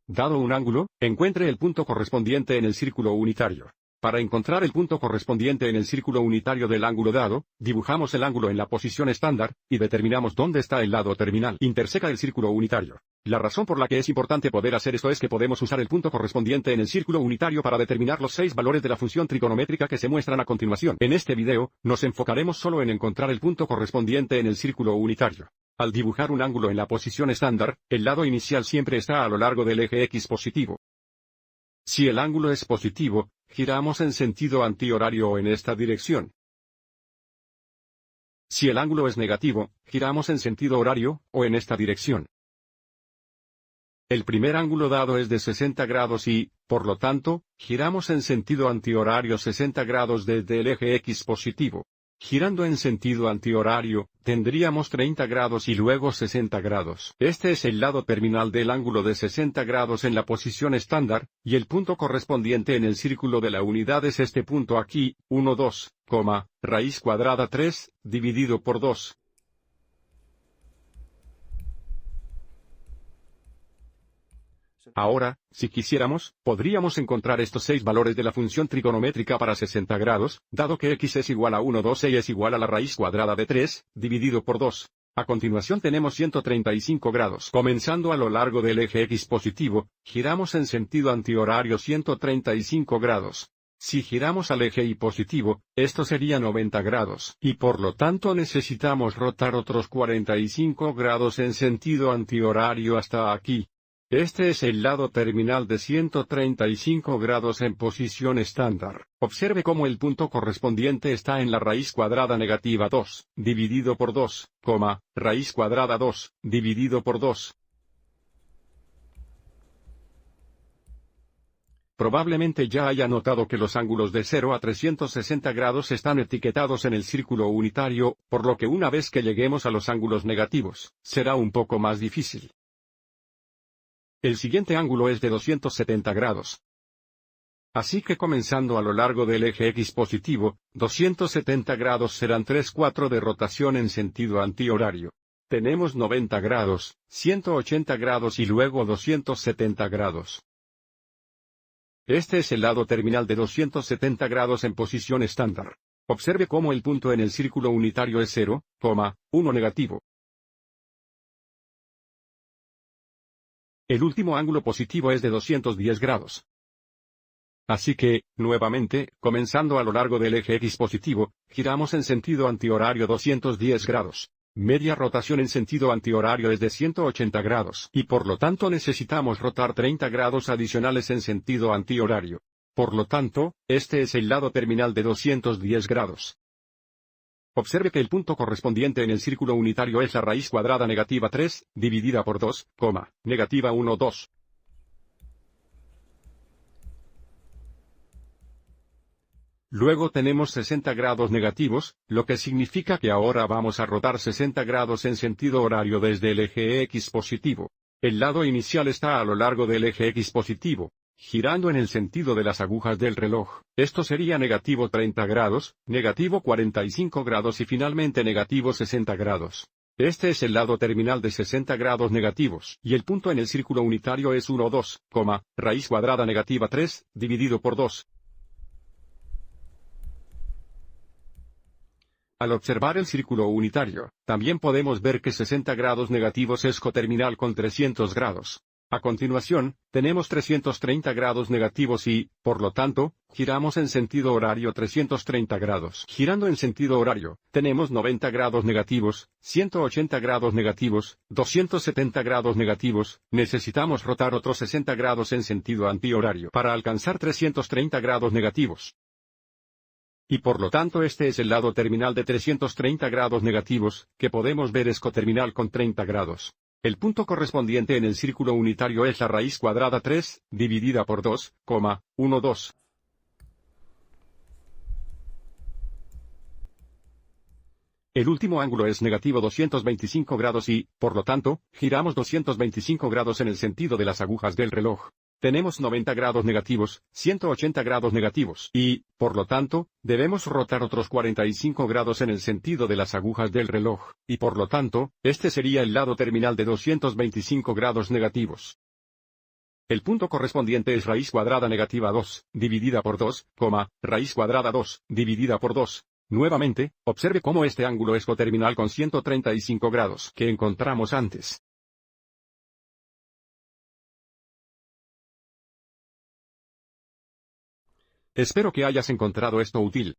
Dado un ángulo, encuentre el punto correspondiente en el círculo unitario. Para encontrar el punto correspondiente en el círculo unitario del ángulo dado, dibujamos el ángulo en la posición estándar, y determinamos dónde está el lado terminal. Interseca el círculo unitario. La razón por la que es importante poder hacer esto es que podemos usar el punto correspondiente en el círculo unitario para determinar los 6 valores de la función trigonométrica que se muestran a continuación. En este video, nos enfocaremos solo en encontrar el punto correspondiente en el círculo unitario. Al dibujar un ángulo en la posición estándar, el lado inicial siempre está a lo largo del eje X positivo. Si el ángulo es positivo, giramos en sentido antihorario o en esta dirección. Si el ángulo es negativo, giramos en sentido horario, o en esta dirección. El primer ángulo dado es de 60 grados y, por lo tanto, giramos en sentido antihorario 60 grados desde el eje X positivo. Girando en sentido antihorario, tendríamos 30 grados y luego 60 grados. Este es el lado terminal del ángulo de 60 grados en la posición estándar, y el punto correspondiente en el círculo de la unidad es este punto aquí, 1, 2, raíz cuadrada 3, dividido por 2. Ahora, si quisiéramos, podríamos encontrar estos 6 valores de la función trigonométrica para 60 grados, dado que x es igual a 1, 2, y es igual a la raíz cuadrada de 3, dividido por 2. A continuación tenemos 135 grados. Comenzando a lo largo del eje X positivo, giramos en sentido antihorario 135 grados. Si giramos al eje Y positivo, esto sería 90 grados, y por lo tanto necesitamos rotar otros 45 grados en sentido antihorario hasta aquí. Este es el lado terminal de 135 grados en posición estándar. Observe cómo el punto correspondiente está en la raíz cuadrada negativa 2, dividido por 2, raíz cuadrada 2, dividido por 2. Probablemente ya haya notado que los ángulos de 0 a 360 grados están etiquetados en el círculo unitario, por lo que una vez que lleguemos a los ángulos negativos, será un poco más difícil. El siguiente ángulo es de 270 grados. Así que comenzando a lo largo del eje X positivo, 270 grados serán 3/4 de rotación en sentido antihorario. Tenemos 90 grados, 180 grados y luego 270 grados. Este es el lado terminal de 270 grados en posición estándar. Observe cómo el punto en el círculo unitario es 0, 1 negativo. El último ángulo positivo es de 210 grados. Así que, nuevamente, comenzando a lo largo del eje X positivo, giramos en sentido antihorario 210 grados. Media rotación en sentido antihorario es de 180 grados, y por lo tanto necesitamos rotar 30 grados adicionales en sentido antihorario. Por lo tanto, este es el lado terminal de 210 grados. Observe que el punto correspondiente en el círculo unitario es la raíz cuadrada negativa 3, dividida por 2, negativa 1, 2. Luego tenemos 60 grados negativos, lo que significa que ahora vamos a rotar 60 grados en sentido horario desde el eje X positivo. El lado inicial está a lo largo del eje X positivo, girando en el sentido de las agujas del reloj. Esto sería negativo 30 grados, negativo 45 grados y finalmente negativo 60 grados. Este es el lado terminal de 60 grados negativos, y el punto en el círculo unitario es 1, 2, raíz cuadrada negativa 3, dividido por 2. Al observar el círculo unitario, también podemos ver que 60 grados negativos es coterminal con 300 grados. A continuación, tenemos 330 grados negativos y, por lo tanto, giramos en sentido horario 330 grados. Girando en sentido horario, tenemos 90 grados negativos, 180 grados negativos, 270 grados negativos, necesitamos rotar otros 60 grados en sentido antihorario para alcanzar 330 grados negativos. Y por lo tanto este es el lado terminal de 330 grados negativos, que podemos ver es coterminal con 30 grados. El punto correspondiente en el círculo unitario es la raíz cuadrada 3, dividida por 2, 1, 2. El último ángulo es negativo 225 grados y, por lo tanto, giramos 225 grados en el sentido de las agujas del reloj. Tenemos 90 grados negativos, 180 grados negativos, y, por lo tanto, debemos rotar otros 45 grados en el sentido de las agujas del reloj, y por lo tanto, este sería el lado terminal de 225 grados negativos. El punto correspondiente es raíz cuadrada negativa 2, dividida por 2, raíz cuadrada 2, dividida por 2. Nuevamente, observe cómo este ángulo es coterminal con 135 grados que encontramos antes. Espero que hayas encontrado esto útil.